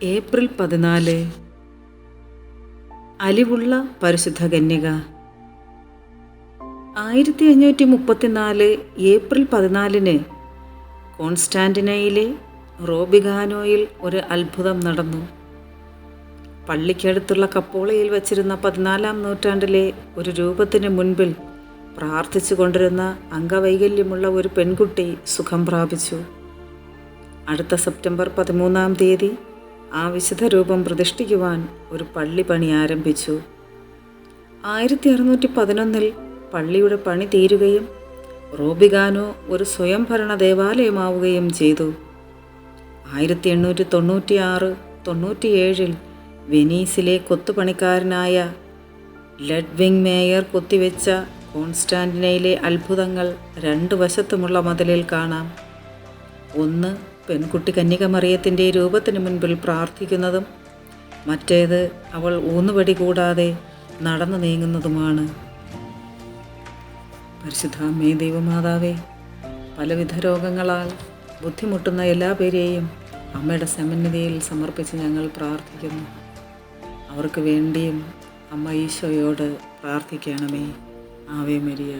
April 14 അലിവുള്ള പരിശുദ്ധ കന്യക. 1534 April 14 കോൺസ്റ്റാന്റിനയിലെ റോബിഗാനോയിൽ ഒരു അത്ഭുതം നടന്നു. പള്ളിക്കടുത്തുള്ള കപ്പോളയിൽ വച്ചിരുന്ന 14-ാം നൂറ്റാണ്ടിലെ ഒരു രൂപത്തിന് മുൻപിൽ പ്രാർത്ഥിച്ചു കൊണ്ടിരുന്ന അംഗവൈകല്യമുള്ള ഒരു പെൺകുട്ടി സുഖം പ്രാപിച്ചു. അടുത്ത സെപ്റ്റംബർ 13-ാം തീയതി ആ വിശുദ്ധ രൂപം പ്രതിഷ്ഠിക്കുവാൻ ഒരു പള്ളി പണി ആരംഭിച്ചു. 1611 പള്ളിയുടെ പണി തീരുകയും റോബിഗാനോ ഒരു സ്വയംഭരണ ദേവാലയമാവുകയും ചെയ്തു. 1896-97 വെനീസിലെ കൊത്തുപണിക്കാരനായ ലഡ്വിഗ് മേയർ കൊത്തിവെച്ച കോൺസ്റ്റാന്റിനയിലെ അത്ഭുതങ്ങൾ രണ്ട് വശത്തുമുള്ള മതിലിൽ കാണാം. ഒന്ന് പെൺകുട്ടി കന്യക മറിയത്തിൻ്റെ രൂപത്തിന് മുൻപിൽ പ്രാർത്ഥിക്കുന്നതും മറ്റേത് അവൾ ഊന്നുവടി കൂടാതെ നടന്നു നീങ്ങുന്നതുമാണ്. പരിശുദ്ധ അമ്മേ ദൈവമാതാവേ, പലവിധ രോഗങ്ങളാൽ ബുദ്ധിമുട്ടുന്ന എല്ലാ പേരെയും അമ്മയുടെ സമ്മന്നിധിയിൽ സമർപ്പിച്ച് ഞങ്ങൾ പ്രാർത്ഥിക്കുന്നു. അവർക്ക് വേണ്ടിയും അമ്മ ഈശോയോട് പ്രാർത്ഥിക്കണമേ. Ave Maria.